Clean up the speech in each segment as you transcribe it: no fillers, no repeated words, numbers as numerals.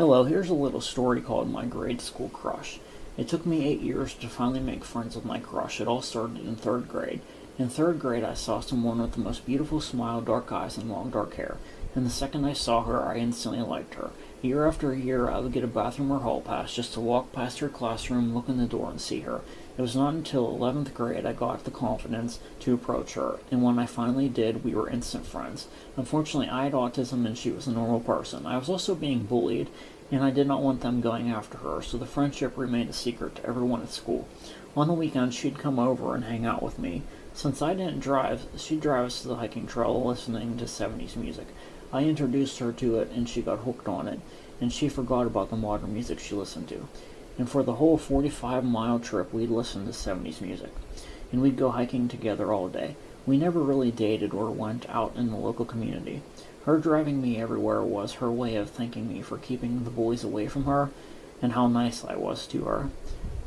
Hello, here's a little story called My Grade School Crush. It took me 8 years to finally make friends with my crush. It all started in 3rd grade. In 3rd grade, I saw someone with the most beautiful smile, dark eyes, and long dark hair. And the second I saw her, I instantly liked her. Year after year, I would get a bathroom or hall pass just to walk past her classroom, look in the door, and see her. It was not until 11th grade I got the confidence to approach her, and when I finally did, we were instant friends. Unfortunately, I had autism and she was a normal person. I was also being bullied, and I did not want them going after her, so the friendship remained a secret to everyone at school. On the weekends, she'd come over and hang out with me. Since I didn't drive, she'd drive us to the hiking trail listening to 70s music. I introduced her to it, and she got hooked on it, and she forgot about the modern music she listened to. And for the whole 45-mile trip, we'd listen to 70s music. And we'd go hiking together all day. We never really dated or went out in the local community. Her driving me everywhere was her way of thanking me for keeping the bullies away from her, and how nice I was to her.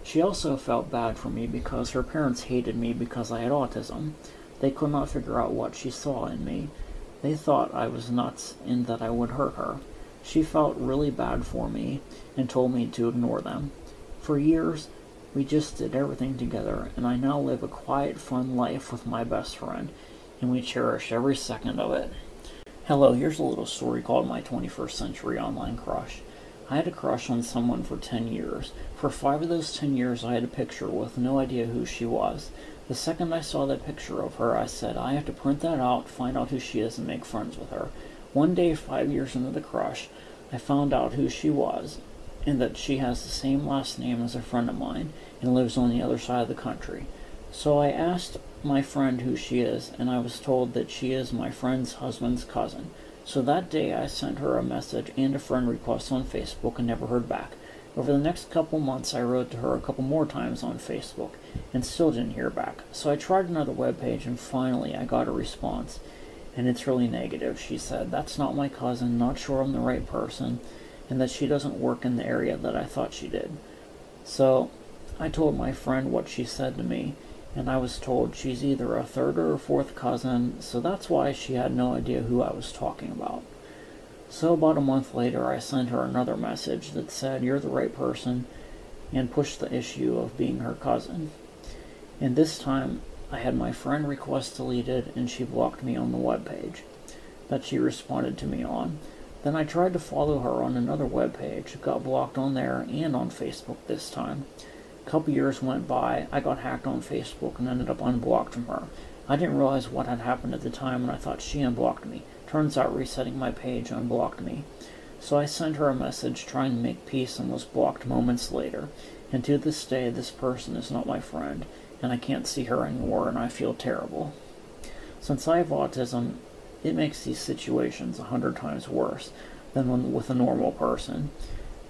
She also felt bad for me because her parents hated me because I had autism. They could not figure out what she saw in me. They thought I was nuts and that I would hurt her. She felt really bad for me and told me to ignore them. For years, we just did everything together, and I now live a quiet, fun life with my best friend, and we cherish every second of it. Hello, here's a little story called My 21st Century Online Crush. I had a crush on someone for 10 years. For 5 of those 10 years, I had a picture with no idea who she was. The second I saw that picture of her, I said, I have to print that out, find out who she is, and make friends with her. One day, 5 years into the crush, I found out who she was, and that she has the same last name as a friend of mine, and lives on the other side of the country. So I asked my friend who she is, and I was told that she is my friend's husband's cousin. So that day I sent her a message and a friend request on Facebook and never heard back. Over the next couple months I wrote to her a couple more times on Facebook and still didn't hear back. So I tried another webpage and finally I got a response. And it's really negative. She said, that's not my cousin, not sure I'm the right person, and that she doesn't work in the area that I thought she did. So I told my friend what she said to me, and I was told she's either a 3rd or a 4th cousin, so that's why she had no idea who I was talking about. So about a month later, I sent her another message that said, you're the right person, and pushed the issue of being her cousin. And this time, I had my friend request deleted, and she blocked me on the webpage that she responded to me on. Then I tried to follow her on another webpage, got blocked on there and on Facebook this time. A couple years went by, I got hacked on Facebook and ended up unblocked from her. I didn't realize what had happened at the time and I thought she unblocked me. Turns out resetting my page unblocked me. So I sent her a message trying to make peace and was blocked moments later. And to this day, this person is not my friend, and I can't see her anymore and I feel terrible. Since I have autism, it makes these situations 100 times worse than with a normal person.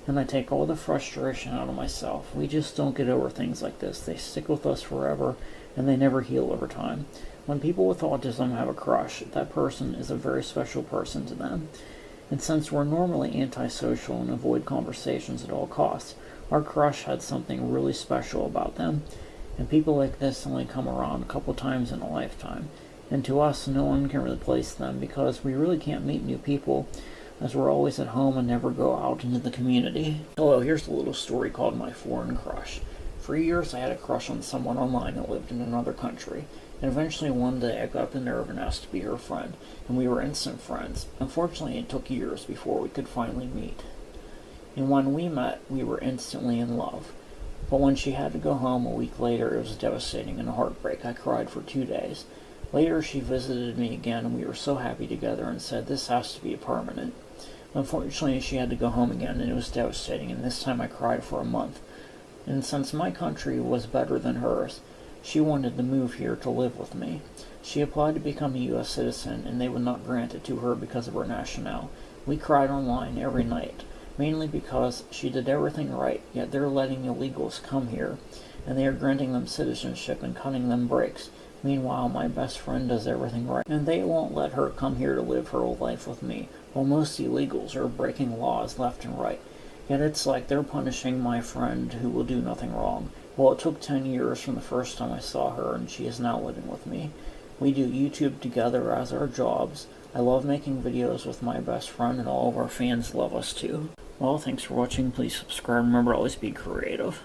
And I take all the frustration out of myself. We just don't get over things like this. They stick with us forever, and they never heal over time. When people with autism have a crush, that person is a very special person to them. And since we're normally antisocial and avoid conversations at all costs, our crush had something really special about them. And people like this only come around a couple times in a lifetime. And to us, no one can replace them because we really can't meet new people, as we're always at home and never go out into the community. Hello, here's a little story called My Foreign Crush. For years I had a crush on someone online that lived in another country, and eventually one day I got the nerve and asked to be her friend, and we were instant friends. Unfortunately, it took years before we could finally meet. And when we met, we were instantly in love. But when she had to go home a week later, it was devastating and a heartbreak. I cried for 2 days. Later, she visited me again, and we were so happy together and said, this has to be permanent. Unfortunately, she had to go home again, and it was devastating, and this time I cried for a month. And since my country was better than hers, she wanted to move here to live with me. She applied to become a U.S. citizen, and they would not grant it to her because of her nationality. We cried online every night, mainly because she did everything right, yet they're letting illegals come here, and they are granting them citizenship and cutting them breaks. Meanwhile, my best friend does everything right, and they won't let her come here to live her whole life with me, while most illegals are breaking laws left and right. Yet it's like they're punishing my friend who will do nothing wrong. Well, it took 10 years from the first time I saw her, and she is now living with me. We do YouTube together as our jobs. I love making videos with my best friend, and all of our fans love us too. Well, thanks for watching. Please subscribe. Remember, always be creative.